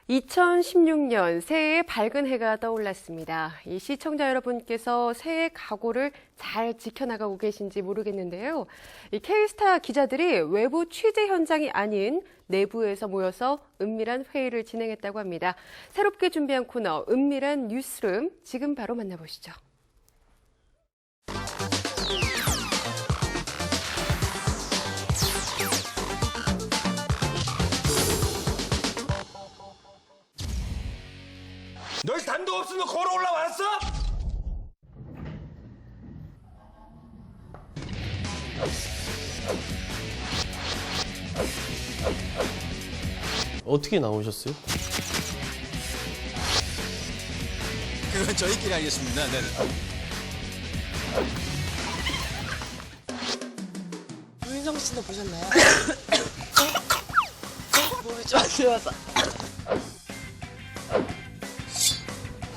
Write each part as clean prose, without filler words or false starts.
2016년 새해의 밝은 해가 떠올랐습니다. 이 시청자 여러분께서 새해 각오를 잘 지켜나가고 계신지 모르겠는데요. 이 K스타 기자들이 외부 취재 현장이 아닌 내부에서 모여서 은밀한 회의를 진행했다고 합니다. 새롭게 준비한 코너 은밀한 뉴스룸 지금 바로 만나보시죠. 널 단도 없으면 걸어 올라왔어? 어떻게 나오셨어요? 그건 저희끼리 하겠습니다. 네. 유인성 씨도 보셨나요? 몸이 좀 안 좋아서.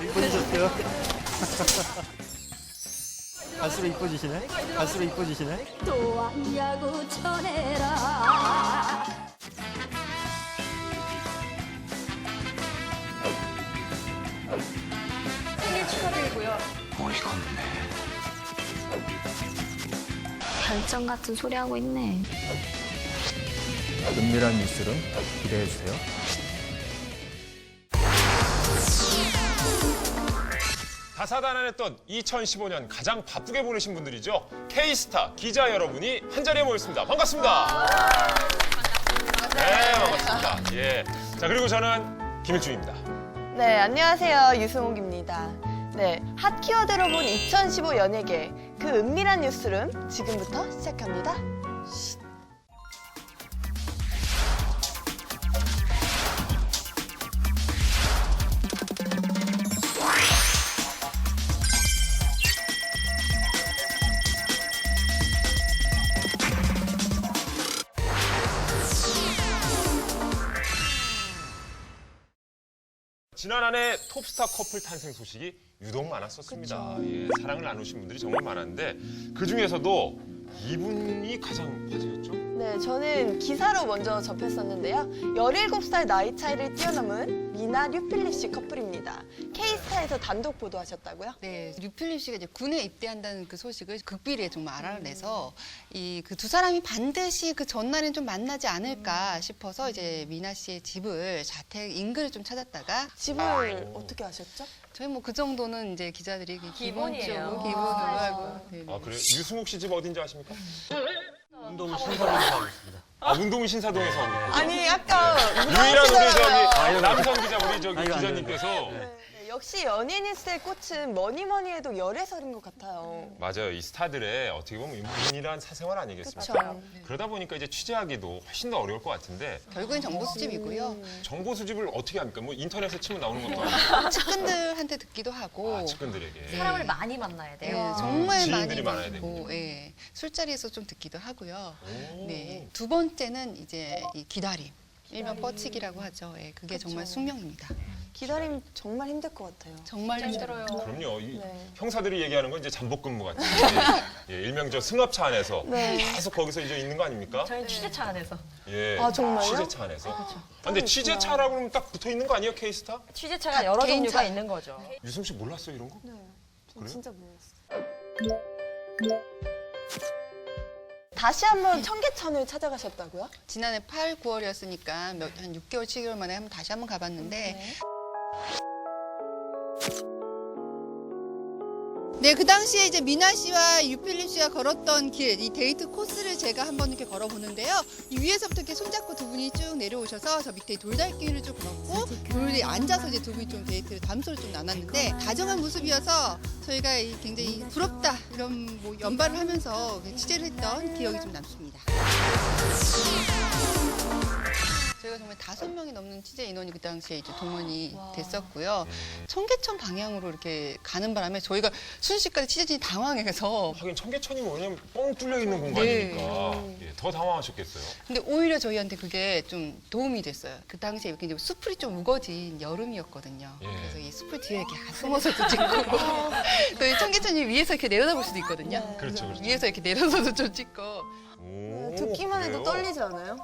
이뻐지셨어요? 갈수록 이뻐지시네? 갈수록 이뻐지시네? 또 왔냐고 전해라. 생일 축하드리고요. 별점 같은 소리 하고 있네. 은밀한 뉴스룸 기대해주세요. 다사다난했던 2015년 가장 바쁘게 보내신 분들이죠. K스타 기자 여러분이 한자리에 모였습니다. 반갑습니다. 네, 반갑습니다. 예. 자, 그리고 저는 김일중입니다. 네, 안녕하세요. 유승옥입니다. 네, 핫 키워드로 본 2015 연예계 그 은밀한 뉴스룸 지금부터 시작합니다. 지난 한 해 톱스타 커플 탄생 소식이 유독 많았었습니다. 예, 사랑을 나누신 분들이 정말 많았는데 그중에서도 이분이 가장 화제였죠. 네, 저는 기사로 먼저 접했었는데요. 17살 나이 차이를 뛰어넘은 미나 류필립 씨 커플입니다. K스타에서 단독 보도하셨다고요? 네, 류필립 씨가 이제 군에 입대한다는 그 소식을 극비리에 정말 알아내서 이 그 두 사람이 반드시 그 전날엔 좀 만나지 않을까 싶어서 이제 미나 씨의 집을 자택 인근을 좀 찾았다가 집을 어떻게 아셨죠? 저희 뭐 그 정도는 이제 기자들이 기본이에요. 기본적으로 기본으로 하고. 네, 네. 아, 그래요? 유승욱 씨 집 어딘지 아십니까? 운동 신사동에서 하고 있습니다. 아, 운동은 신사동에서 하고 있고. 아니, 아까 유일한 우리 저기 물어보시더라고요. 남성 기자 우리 저기 아, 이거 안 기자님께서 네, 역시 연예인일스의 꽃은 뭐니뭐니 해도 열애설인 것 같아요. 맞아요. 이 스타들의 어떻게 보면 은밀한 사생활 아니겠습니까? 그렇죠. 그러다 보니까 이제 취재하기도 훨씬 더 어려울 것 같은데 결국엔 정보 수집이고요. 정보 수집을 어떻게 합니까? 뭐 인터넷에 치면 나오는 것도 아니고. 측근들한테 듣기도 하고. 아, 측근들에게. 사람을 많이 만나야 네, 돼요. 정말 지인들이 많이 많아야 만나고, 되군요. 예, 술자리에서 좀 듣기도 하고요. 오. 네, 두 번째는 이제 이 기다림. 일명 뻗치기라고 하죠. 예, 그게 정말 숙명입니다. 기다림 정말 힘들 것 같아요. 정말 힘들어요. 그럼요. 이 네. 형사들이 얘기하는 건 이제 잠복근무 같은 예, 일명 저 승합차 안에서 네. 계속 거기서 이제 있는 거 아닙니까? 저희는 취재차 안에서. 예. 아, 정말요? 취재차 안에서. 그렇죠. 아, 근데 취재차라고 하면 딱 붙어 있는 거 아니에요, K스타? 취재차가 여러 개인 종류가 차. 있는 거죠. 유승 씨 몰랐어요, 이런 거? 네, 저 그래요? 진짜 몰랐어요. 다시 한번 청계천을 찾아가셨다고요? 지난해 8, 9월이었으니까 한 6개월, 7개월 만에 다시 한번 가봤는데 네, 그 당시에 이제 미나 씨와 유필립 씨가 걸었던 길, 이 데이트 코스를 제가 한번 이렇게 걸어보는데요. 이 위에서부터 이렇게 손잡고 두 분이 쭉 내려오셔서 저 밑에 돌달길을 쭉 걸었고 돌에 앉아서 이제 두 분이 좀 데이트를 담소를 좀 나눴는데 다정한 모습이어서 저희가 굉장히 부럽다 이런 뭐 연발을 하면서 취재를 했던 기억이 좀 남습니다. 저희가 정말 5명이 넘는 취재 인원이 그 당시에 이제 동원이 됐었고요. 청계천 방향으로 이렇게 가는 바람에 저희가 순식간에 취재진이 당황해서 하긴 청계천이 뭐냐면 뻥 뚫려 있는 공간이니까 예, 더 당황하셨겠어요. 근데 오히려 저희한테 그게 좀 도움이 됐어요. 그 당시에 굉장히 숲풀이 좀 우거진 여름이었거든요. 예. 그래서 이 숲을 뒤에 이렇게 숨어서도 찍고 또 이 청계천이 위에서 이렇게 내려다볼 수도 있거든요. 그렇죠, 그렇죠. 위에서 이렇게 내려서도 좀 찍고 오. 두 듣기만 해도 그래요? 떨리지 않아요?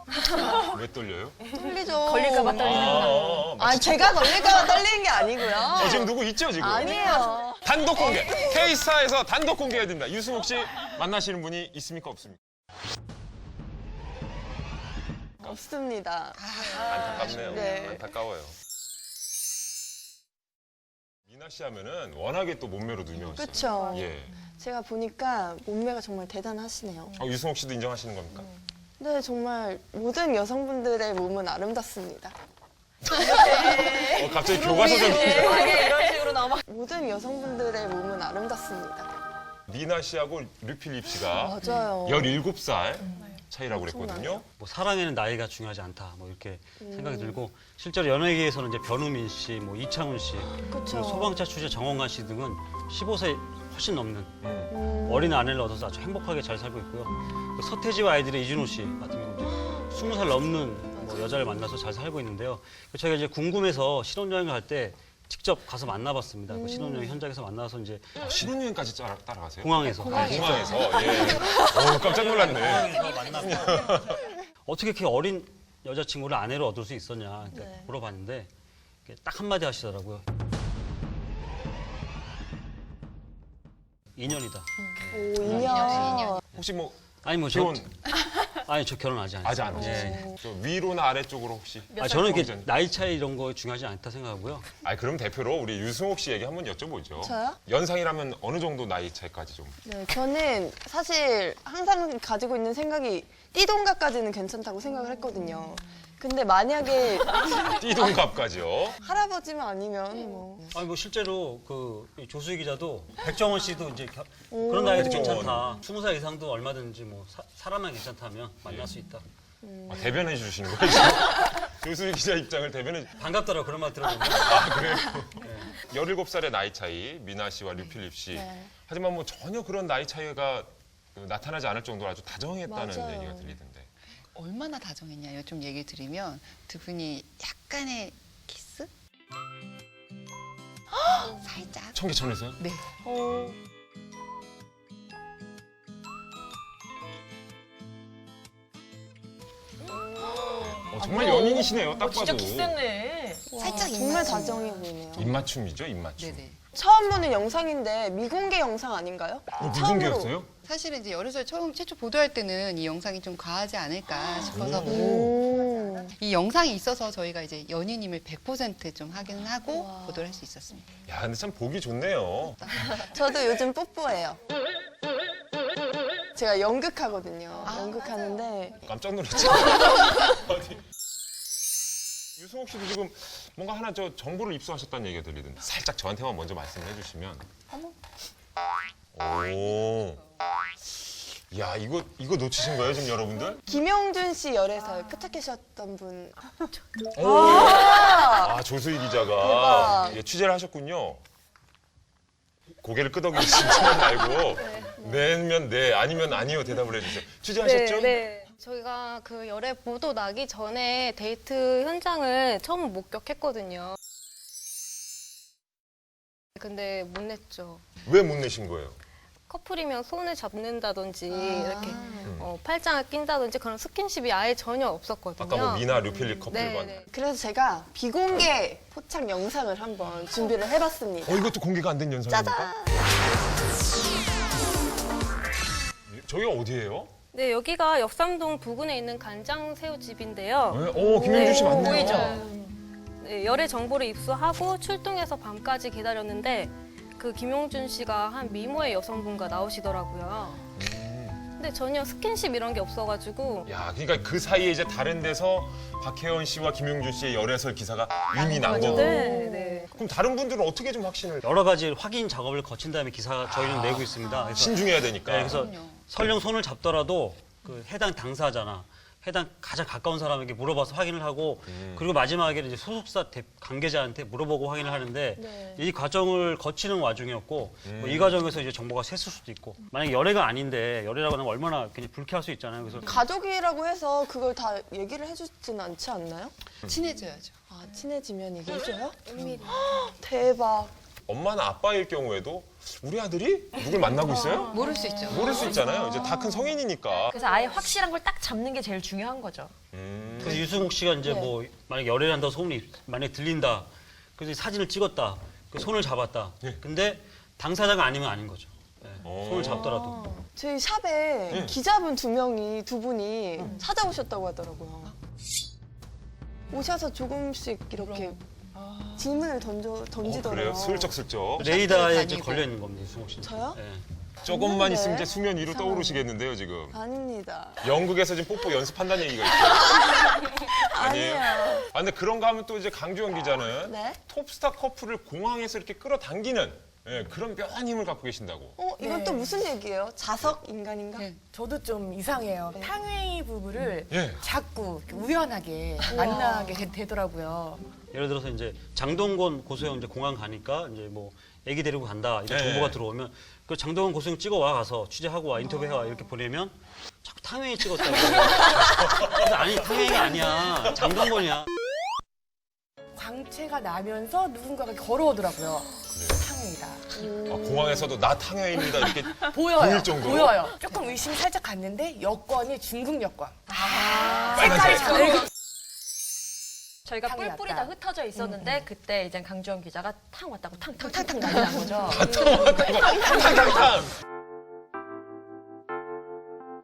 왜 떨려요? 떨리죠. 걸릴까봐 떨리는구나. 아, 제가 걸릴까봐 떨리는 게 아니고요. 지금 누구 있죠 지금? 아니에요. 단독 공개. K스타에서 단독 공개해드립니다. 유승욱 씨 만나시는 분이 있습니까 없습니까? 없습니다. 안타깝네요. 네. 안타까워요. 미나 씨 하면은 워낙에 또 몸매로 유명하시죠. 그쵸. 예. 제가 보니까 몸매가 정말 대단하시네요. 유승욱 씨도 인정하시는 겁니까? 네, 정말 모든 여성분들의 몸은 아름답습니다. 갑자기 교과서적인. 이런 식으로 나와. 모든 여성분들의 몸은 아름답습니다. 미나 씨하고 류필립 씨가 맞아요. 17살 차이라고 그랬거든요. 뭐 사랑에는 나이가 중요하지 않다. 뭐 이렇게 생각이 들고 실제로 연예계에서는 이제 변우민 씨, 뭐 이창훈 씨, 그쵸. 그리고 소방차 추재 정원관 씨 등은 15세 훨씬 넘는 음. 어린 아내를 얻어서 아주 행복하게 잘 살고 있고요. 그 서태지와 아이들의 이준호 씨 같은 경우는 20살 넘는 뭐 여자를 만나서 잘 살고 있는데요. 저희가 이제 궁금해서 신혼여행을 갈 때 직접 가서 만나봤습니다. 그 신혼여행 현장에서 만나서 이제 신혼여행까지 따라가세요? 공항에서 공항에서. 예. 깜짝 놀랐네. 만나고 어떻게 이렇게 어린 여자친구를 아내로 얻을 수 있었냐 이렇게 네. 물어봤는데 딱 한마디 하시더라고요. 2년이다. 오, 2년. 혹시 뭐 아니 뭐 결혼 아니 저 결혼 아직 안 아직 했어요. 안 예. 하셨어요? 저 위로나 아래쪽으로 혹시? 저는 이렇게 전- 나이 차이 이런 거 중요하지 않다 생각하고요. 그럼 대표로 우리 유승욱 씨 얘기 한번 여쭤보죠. 저요? 연상이라면 어느 정도 나이 차이까지 좀? 네, 저는 사실 항상 가지고 있는 생각이 띠동갑까지는 괜찮다고 생각을 했거든요. 근데 만약에 띠동갑까지요? 할아버지만 아니면 뭐. 아니 뭐 실제로 그 조수희 기자도 백정원 씨도 이제 오. 그런 나이도 백정원. 괜찮다. 20살 이상도 얼마든지 뭐 사람만 괜찮다면 만날 수 있다. 대변해 주시는 거예요, 지금? 조수희 기자 입장을 대변해 주... 반갑더라고 그런 말 들어보면. 그래요? 17살의 나이 차이, 미나 씨와 류필립 씨. 네. 하지만 뭐 전혀 그런 나이 차이가 나타나지 않을 정도로 아주 다정했다는 맞아요. 얘기가 들리던데. 얼마나 다정했냐요? 좀 얘기 드리면 두 분이 약간의 키스? 살짝. 청계천에서요? 네. 정말 연인이시네요, 딱 봐도. 살짝 정말 다정해 보이네요. 입맞춤이죠, 입맞춤. 네네. 처음 보는 영상인데 미공개 영상 아닌가요? 무공개였어요? 사실은 이제 열애설 최초 보도할 때는 이 영상이 좀 과하지 않을까 싶어서 이 영상이 있어서 저희가 이제 연인임을 100% 확인을 하고 보도를 할 수 있었습니다. 야, 근데 참 보기 좋네요. 저도 요즘 뽀뽀해요. 제가 연극하거든요. 연극하는데 깜짝 놀랐죠. 어디? 유승욱 씨도 지금 뭔가 하나 저 정보를 입수하셨다는 얘기가 들리던데 살짝 저한테만 먼저 말씀을 해주시면. 오. 야, 이거 놓치신 거예요 지금 여러분들? 김영준 씨 열애설 끄떡해셨던 분. 조수희 기자가 대박. 예, 취재를 하셨군요. 고개를 끄덕이시지만 말고 네면 네, 아니면 아니요 대답을 해주세요. 취재하셨죠? 네. 저희가 그 열애 보도 나기 전에 데이트 현장을 처음 목격했거든요. 근데 못 냈죠. 왜 못 내신 거예요? 커플이면 손을 잡는다든지 이렇게 팔짱을 낀다든지 그런 스킨십이 아예 전혀 없었거든요. 아까 뭐 미나 류필립 커플 네, 반. 네. 그래서 제가 비공개 포착 영상을 한번 준비를 해봤습니다. 이것도 공개가 안 된 연상입니까? 저기가 어디예요? 네, 여기가 역삼동 부근에 있는 간장새우집인데요. 김영준 씨 맞네요. 보이죠? 네, 열애 정보를 입수하고 출동해서 밤까지 기다렸는데 그 김용준 씨가 한 미모의 여성분과 나오시더라고요. 근데 전혀 스킨십 이런 게 없어가지고 야, 그러니까 그 사이에 이제 다른 데서 박혜원 씨와 김용준 씨의 열애설 기사가 이미 난 거고. 네, 네. 그럼 다른 분들은 어떻게 좀 확신을? 여러 가지 확인 작업을 거친 다음에 기사 저희는 내고 있습니다. 그래서, 신중해야 되니까. 네, 그래서 설령 손을 잡더라도 그 해당 당사자나 해당 가장 가까운 사람에게 물어봐서 확인을 하고 그리고 마지막에는 이제 소속사 관계자한테 물어보고 확인을 하는데 네. 이 과정을 거치는 와중이었고 뭐이 과정에서 이제 정보가 샜을 수도 있고 만약에 열애가 아닌데 열애라고 하면 얼마나 굉장히 불쾌할 수 있잖아요. 그래서 가족이라고 해서 그걸 다 얘기를 해주진 않지 않나요? 친해져야죠. 친해지면 얘기해줘요? 대박. 엄마나 아빠일 경우에도 우리 아들이 누굴 만나고 있어요? 모를 수 있죠. 모를 수 있잖아요. 이제 다 큰 성인이니까. 그래서 아예 확실한 걸 딱 잡는 게 제일 중요한 거죠. 그래서 유승욱 씨가 이제 뭐 만약 열애를 한다고 소문이 만약에 들린다. 그래서 사진을 찍었다. 그 손을 잡았다. 근데 당사자가 아니면 아닌 거죠. 네, 손을 잡더라도. 저희 샵에 기자분 두 분이 찾아오셨다고 하더라고요. 오셔서 조금씩 이렇게 질문을 던지더라고요. 그래요? 슬쩍슬쩍. 레이더에 이제 걸려 있는 겁니다, 유승욱 씨는. 저요? 네. 조금만 없는데? 있으면 이제 수면 위로 이상하네. 떠오르시겠는데요, 지금. 아닙니다. 영국에서 지금 뽀뽀 연습한다는 얘기가 있어요. 아니에요. 아, 근데 그런가 하면 또 이제 강주영 기자는 네? 톱스타 커플을 공항에서 이렇게 끌어당기는 그런 묘한 힘을 갖고 계신다고. 이건 또 무슨 얘기예요? 자석 인간인가? 네. 저도 좀 이상해요. 탕웨이 부부를 예. 자꾸 이렇게 우연하게 만나게 되더라고요. 예를 들어서 이제 장동건 고소영 이제 공항 가니까 이제 뭐 애기 데리고 간다 이런 네. 정보가 들어오면 그 장동건 고소영 찍어와 가서 취재하고 와 인터뷰해와 이렇게 보내면 자꾸 탕웨이 찍었다고. 그래서 아니 탕웨이가 아니야 장동건이야. 광채가 나면서 누군가가 걸어오더라고요. 탕웨이다. 아, 공항에서도 나 탕웨이입니다 이렇게 보여요. 보일 정도로? 보여요. 조금 의심이 살짝 갔는데 여권이 중국 여권. 빨간색. 저희가 탕이 뿔뿔이 났다. 다 흩어져 있었는데 그때 이제 강주영 기자가 탕 왔다고 탕탕탕탕 난리 난 거죠. 탕탕탕.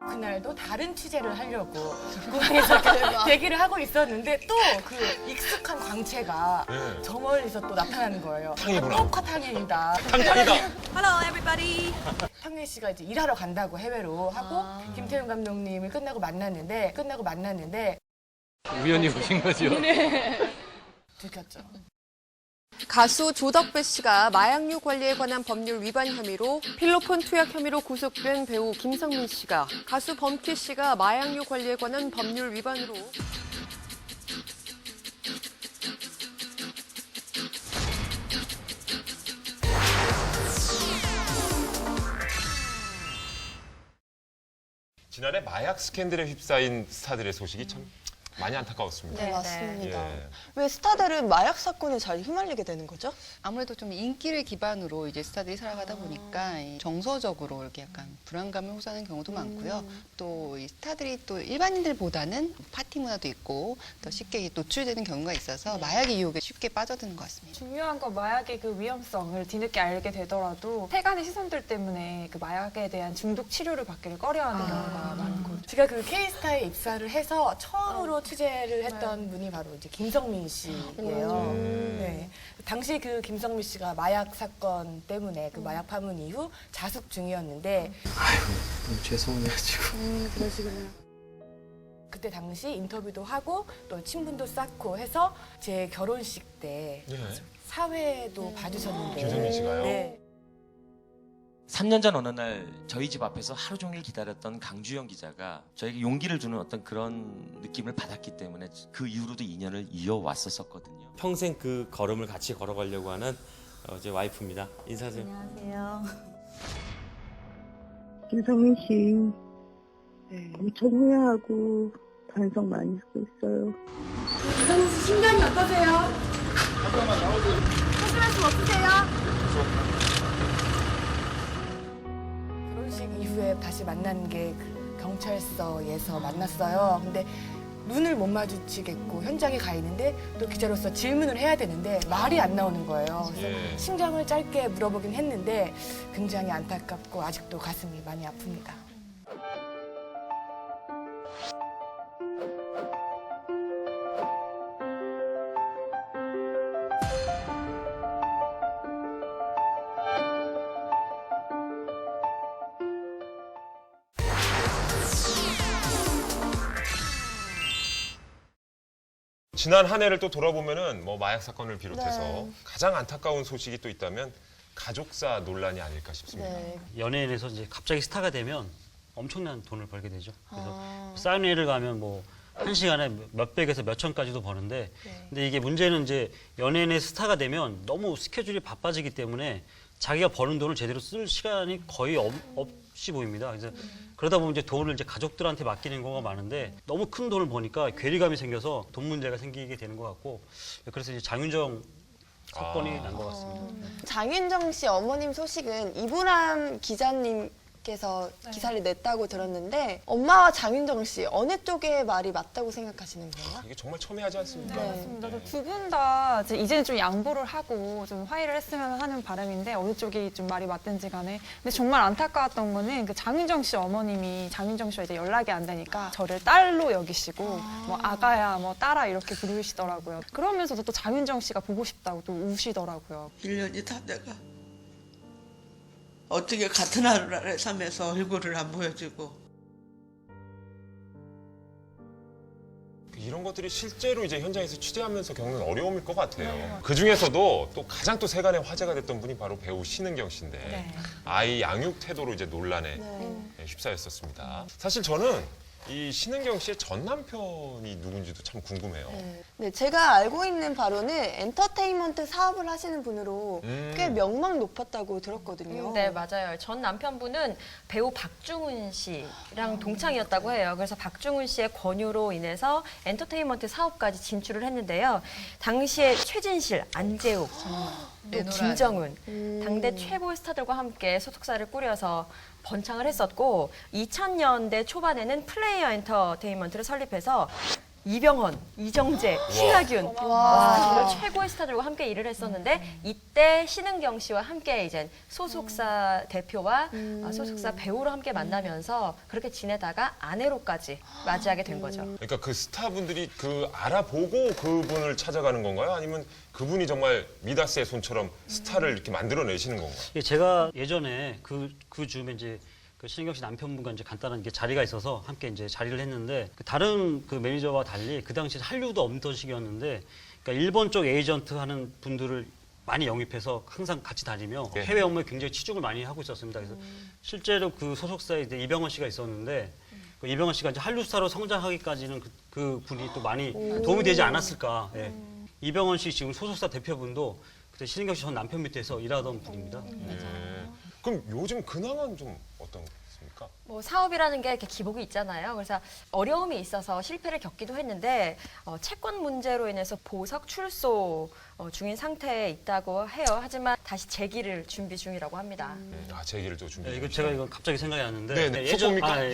그날도 다른 취재를 하려고 공항에서 이렇게 대기를 하고 있었는데 또 그 익숙한 광채가 네. 저 멀리서 또 나타나는 거예요. 탕이구나. 또 탕웨이다. 탕탕이다. Hello everybody. 탕웨이 씨가 이제 일하러 간다고 해외로 하고 김태훈 감독님을 끝나고 만났는데 우연히 오신 거죠? 들켰죠. 가수 조덕배 씨가 마약류 관리에 관한 법률 위반 혐의로 필로폰 투약 혐의로 구속된 배우 김성민 씨가 가수 범키 씨가 마약류 관리에 관한 법률 위반으로 지난해 마약 스캔들에 휩싸인 스타들의 소식이 참 많이 안타까웠습니다. 네, 맞습니다. 예. 왜 스타들은 마약 사건에 잘 휘말리게 되는 거죠? 아무래도 좀 인기를 기반으로 이제 스타들이 살아가다 보니까 이 정서적으로 이렇게 약간 불안감을 호소하는 경우도 많고요. 또 이 스타들이 또 일반인들보다는 파티 문화도 있고 더 쉽게 노출되는 경우가 있어서 마약의 유혹에 쉽게 빠져드는 것 같습니다. 중요한 건 마약의 그 위험성을 뒤늦게 알게 되더라도 세간의 시선들 때문에 그 마약에 대한 중독 치료를 받기를 꺼려하는 경우가 많고. 제가 그 K스타에 입사를 해서 처음으로 취재를 했던 분이 바로 이제 김성민 씨예요. 네. 당시 그 김성민 씨가 마약 사건 때문에 그 마약 파문 이후 자숙 중이었는데 너무 죄송해가지고. 그러시구나. 그때 당시 인터뷰도 하고 또 친분도 쌓고 해서 제 결혼식 때 예. 사회도 봐주셨는데 김성민 씨가요? 네. 3년 전 어느 날 저희 집 앞에서 하루 종일 기다렸던 강주영 기자가 저에게 용기를 주는 어떤 그런 느낌을 받았기 때문에 그 이후로도 인연을 이어왔었거든요. 평생 그 걸음을 같이 걸어가려고 하는 제 와이프입니다. 인사하세요. 안녕하세요. 김성민 씨 엄청 후회하고 반성 많이 하고 있어요. 김성민 씨 심장이 어떠세요? 하실 말씀 없으세요? 결혼식 이후에 다시 만난 게 그 경찰서에서 만났어요. 근데 눈을 못 마주치겠고 현장에 가 있는데 또 기자로서 질문을 해야 되는데 말이 안 나오는 거예요. 그래서 예. 심정을 짧게 물어보긴 했는데 굉장히 안타깝고 아직도 가슴이 많이 아픕니다. 지난 한 해를 또 돌아보면은 뭐 마약 사건을 비롯해서 네. 가장 안타까운 소식이 또 있다면 가족사 논란이 아닐까 싶습니다. 네. 연예인에서 이제 갑자기 스타가 되면 엄청난 돈을 벌게 되죠. 그래서 아. 사인회를 가면 뭐 한 시간에 몇백에서 몇천까지도 버는데 근데 이게 문제는 이제 연예인의 스타가 되면 너무 스케줄이 바빠지기 때문에 자기가 버는 돈을 제대로 쓸 시간이 거의 없이 보입니다. 그래서 그러다 보면 이제 돈을 이제 가족들한테 맡기는 경우가 많은데 너무 큰 돈을 버니까 괴리감이 생겨서 돈 문제가 생기게 되는 것 같고 그래서 이제 장윤정 사건이 난 것 같습니다. 장윤정 씨 어머님 소식은 이보람 기자님께서 네. 기사를 냈다고 들었는데 엄마와 장윤정 씨 어느 쪽의 말이 맞다고 생각하시는 거예요? 이게 정말 첨예하지 않습니까? 네, 맞습니다. 두 분 다 이제는 좀 양보를 하고 좀 화해를 했으면 하는 바람인데 어느 쪽이 좀 말이 맞든지 간에. 근데 정말 안타까웠던 거는 그 장윤정 씨 어머님이 장윤정 씨와 이제 연락이 안 되니까 저를 딸로 여기시고 뭐 아가야 뭐 딸아 이렇게 부르시더라고요. 그러면서도 또 장윤정 씨가 보고 싶다고 또 우시더라고요. 1년이 다 돼가 어떻게 같은 하루 아래 살면서 얼굴을 안 보여주고 이런 것들이 실제로 이제 현장에서 취재하면서 겪는 어려움일 것 같아요. 그 중에서도 또 가장 또 세간의 화제가 됐던 분이 바로 배우 신은경 씨인데 네. 아이 양육 태도로 이제 논란에 휩싸였었습니다. 사실 저는 이 신은경 씨의 전 남편이 누군지도 참 궁금해요. 네, 제가 알고 있는 바로는 엔터테인먼트 사업을 하시는 분으로 꽤 명망 높았다고 들었거든요. 네, 맞아요. 전 남편분은 배우 박중훈 씨랑 동창이었다고 해요. 그래서 박중훈 씨의 권유로 인해서 엔터테인먼트 사업까지 진출을 했는데요. 당시에 최진실, 안재욱, 또 김정은, 당대 최고의 스타들과 함께 소속사를 꾸려서 번창을 했었고 2000년대 초반에는 플레이어 엔터테인먼트를 설립해서 이병헌, 이정재, 신하균 정말 최고의 스타들과 함께 일을 했었는데 이때 신은경 씨와 함께 이제 소속사 대표와 소속사 배우로 함께 만나면서 그렇게 지내다가 아내로까지 맞이하게 된 거죠. 그러니까 그 스타분들이 그 알아보고 그분을 찾아가는 건가요? 아니면 그분이 정말 미다스의 손처럼 스타를 이렇게 만들어내시는 건가요? 예, 제가 예전에 그 즈음에 이제 그 신은경 씨 남편분과 이제 간단한 이게 자리가 있어서 함께 이제 자리를 했는데 다른 그 매니저와 달리 그 당시 한류도 없던 시기였는데 그러니까 일본 쪽 에이전트 하는 분들을 많이 영입해서 항상 같이 다니며 해외 업무에 굉장히 치중을 많이 하고 있었습니다. 그래서 실제로 그 소속사에 이제 이병헌 씨가 있었는데 그 이병헌 씨가 이제 한류 스타로 성장하기까지는 그 분이 또 많이 도움이 되지 않았을까. 예. 이병헌 씨 지금 소속사 대표분도 그때 신은경 씨 전 남편 밑에서 일하던 분입니다. 그럼 요즘 근황은 좀 어떻습니까? 뭐 사업이라는 게 이렇게 기복이 있잖아요. 그래서 어려움이 있어서 실패를 겪기도 했는데 채권 문제로 인해서 보석 출소 중인 상태에 있다고 해요. 하지만 다시 재기를 준비 중이라고 합니다. 재기를 또 준비. 네, 이거 제가 이거 갑자기 생각이 났는데 네, 속보입니까?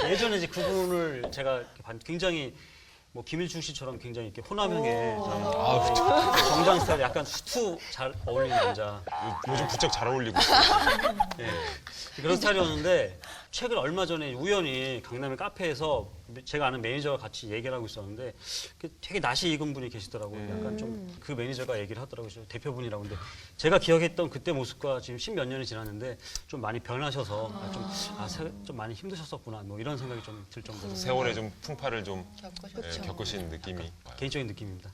예전에 이제 그분을 제가 굉장히 뭐 김일중 씨처럼 굉장히 이렇게 호남형의 정장 스타일 약간 수트 잘 어울리는 남자. 요즘 부쩍 잘 어울리고 있어요. 네. 그런 스타일이었는데 최근 얼마 전에 우연히 강남의 카페에서 제가 아는 매니저와 같이 얘기를 하고 있었는데 되게 낯이 익은 분이 계시더라고요. 약간 좀 그 매니저가 얘기를 하더라고요. 대표분이라고. 근데 제가 기억했던 그때 모습과 지금 10몇 년이 지났는데 좀 많이 변하셔서 좀 많이 힘드셨었구나. 뭐 이런 생각이 좀 들 정도로. 세월의 좀 풍파를 좀 겪으신 느낌이. 개인적인 느낌입니다.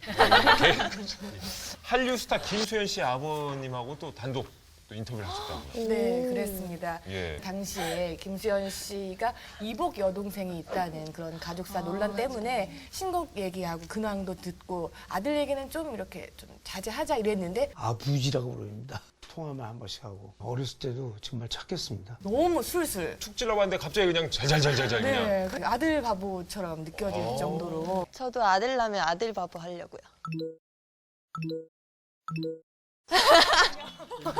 한류 스타 김수현 씨 아버님하고 또 단독 또 인터뷰를 하셨다고요? 네, 그랬습니다. 예. 당시에 김수현 씨가 이복 여동생이 있다는 그런 가족사 논란 때문에 신곡 얘기하고 근황도 듣고 아들 얘기는 좀 이렇게 좀 자제하자 이랬는데 아부지라고 부릅니다. 통화만 한 번씩 하고 어렸을 때도 정말 착했습니다. 너무 술술 툭 찔러봤는데 갑자기 그냥 잘잘잘잘 그냥. 네, 그 아들 바보처럼 느껴질 정도로. 저도 아들 나면 아들 바보 하려고요.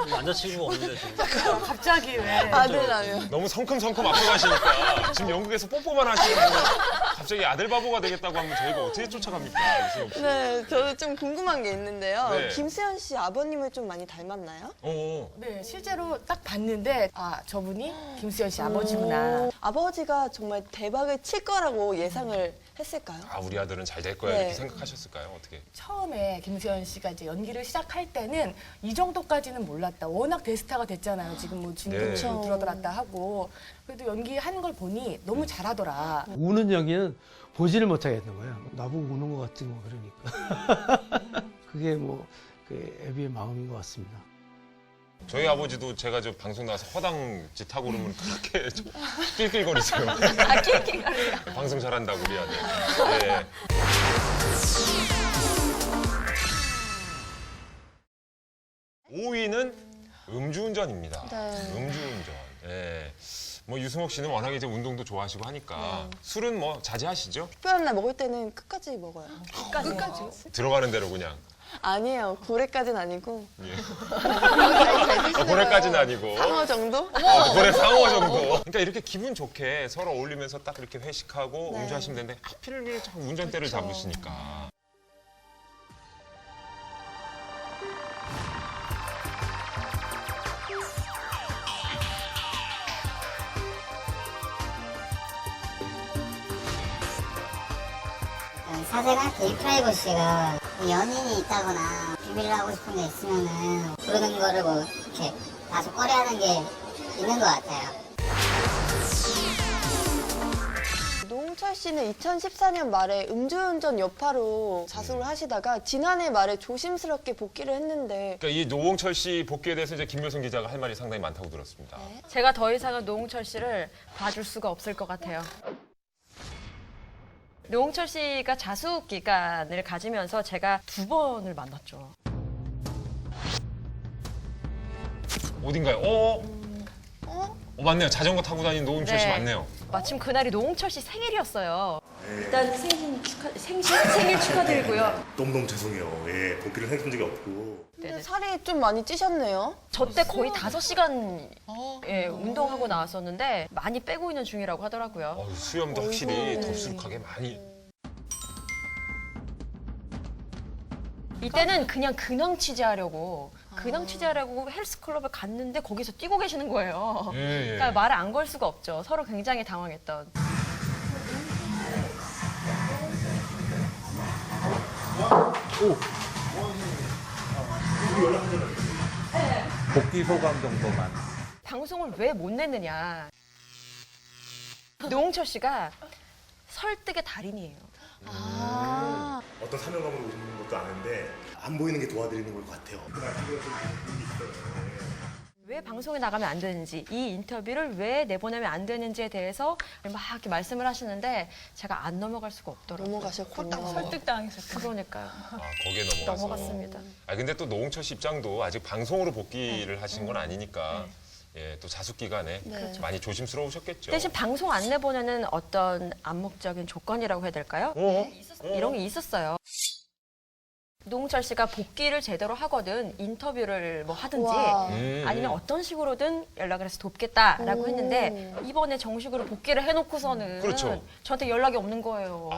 남자친구가 없는데 지금. 갑자기 왜? 아들 나면. 너무 성큼성큼 앞서 가시니까 지금 영국에서 뽀뽀만 하시는 분 갑자기 아들 바보가 되겠다고 하면 저희가 어떻게 쫓아갑니까? 유승엽 씨. 네, 저도 좀 궁금한 게 있는데요. 네. 김수현 씨 아버님을 좀 많이 닮았나요? 네, 실제로 딱 봤는데 저분이 김수현 씨 아버지구나. 아버지가 정말 대박을 칠 거라고 예상을 했을까요? 우리 아들은 잘 될 거야 네. 이렇게 생각하셨을까요? 어떻게? 처음에 김수현 씨가 이제 연기를 시작할 때는 이 정도까지는 몰랐다. 워낙 대스타가 됐잖아요. 지금 뭐 진도로 들어들었다 하고. 그래도 연기하는 걸 보니 너무 잘하더라. 우는 연기는 보지를 못하겠는 거예요. 나보고 우는 것 같은 거 그러니까. 그게 뭐 그 애비의 마음인 것 같습니다. 저희 아버지도 제가 저 방송 나와서 허당짓 하고 그러면 그렇게 좀 낄낄거리세요. 낄낄거려요. 방송 잘한다고 우리 아들. 네. 5위는 음주운전입니다. 음주운전. 예. 뭐 유승옥 씨는 워낙에 이제 운동도 좋아하시고 하니까 술은 뭐 자제하시죠? 특별한 날 먹을 때는 끝까지 먹어요. 끝까지. 들어가는 대로 그냥. 아니에요. 고래까지는 아니고. 예. 잘 고래까지는 아니고. 상어 정도? 고래 상어 정도. 그러니까 이렇게 기분 좋게 서로 어울리면서 딱 이렇게 회식하고 네. 운전하시면 되는데 하필 자꾸 운전대를 그쵸. 잡으시니까. 사생활 개인 프라이버시가 연인이 있다거나 비밀로 하고 싶은 게 있으면은 부르는 거를 뭐 이렇게 다소 꺼려하는 게 있는 것 같아요. 노홍철 씨는 2014년 말에 음주운전 여파로 자수를 하시다가 지난해 말에 조심스럽게 복귀를 했는데 그러니까 이 노홍철 씨 복귀에 대해서 이제 김묘성 기자가 할 말이 상당히 많다고 들었습니다. 제가 더 이상은 노홍철 씨를 봐줄 수가 없을 것 같아요. 노홍철 씨가 자숙 기간을 가지면서 제가 2번을 만났죠. 어딘가요? 맞네요. 자전거 타고 다니는 노홍철 씨 네. 맞네요. 마침 그날이 노홍철 씨 생일이었어요. 일단 생일 축하드리고요. 너무너무 죄송해요. 예, 복귀를 해본 적이 없고. 근데 살이 좀 많이 찌셨네요. 저 때 거의 5시간 운동하고 나왔었는데 많이 빼고 있는 중이라고 하더라고요. 수염도 확실히 덥수룩하게 많이. 이때는 그냥 근황 취재하려고 헬스클럽에 갔는데 거기서 뛰고 계시는 거예요. 예. 그러니까 말을 안 걸 수가 없죠. 서로 굉장히 당황했던. 복귀 소감 정도만. 방송을 왜 못 냈느냐. 노홍철 씨가 설득의 달인이에요. 어떤 사명감으로 오시는 것도 아는데 안 보이는 게 도와드리는 것 같아요. 왜 방송에 나가면 안 되는지, 이 인터뷰를 왜 내보내면 안 되는지에 대해서 막 이렇게 말씀을 하시는데 제가 안 넘어갈 수가 없더라고요. 넘어가셨군요. 설득당했어요. 그러니까요. 거기에 넘어가서. 넘어갔습니다. 근데 또 노홍철 씨 입장도 아직 방송으로 복귀를 하신 건 아니니까 예, 또 자숙 기간에 그렇죠. 많이 조심스러우셨겠죠. 대신 방송 안 내보내는 어떤 암묵적인 조건이라고 해야 될까요? 이런 게 있었어요. 노홍철 씨가 복귀를 제대로 하거든 인터뷰를 뭐 하든지 와. 아니면 어떤 식으로든 연락을 해서 돕겠다라고 했는데 이번에 정식으로 복귀를 해놓고서는 그렇죠. 저한테 연락이 없는 거예요.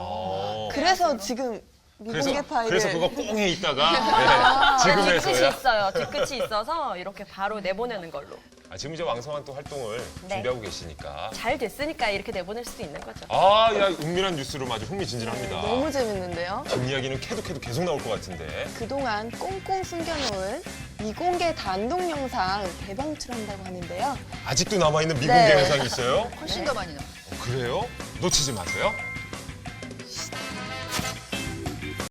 그래서 지금 미공개 파일을 그래서 그거 꽁에 있다가 뒤끝이 지금에서야. 있어요. 뒤끝이 있어서 이렇게 바로 내보내는 걸로. 지금 이제 왕성한 또 활동을 네. 준비하고 계시니까. 잘 됐으니까 이렇게 내보낼 수도 있는 거죠. 야, 은밀한 뉴스로 아주 흥미진진합니다. 너무 재밌는데요. 뒷이야기는 캐도 계속 나올 것 같은데. 그동안 꽁꽁 숨겨놓은 미공개 단독 영상 대방출한다고 하는데요. 아직도 남아있는 미공개 네. 영상이 있어요? 훨씬 더 많이 나. 그래요? 놓치지 마세요.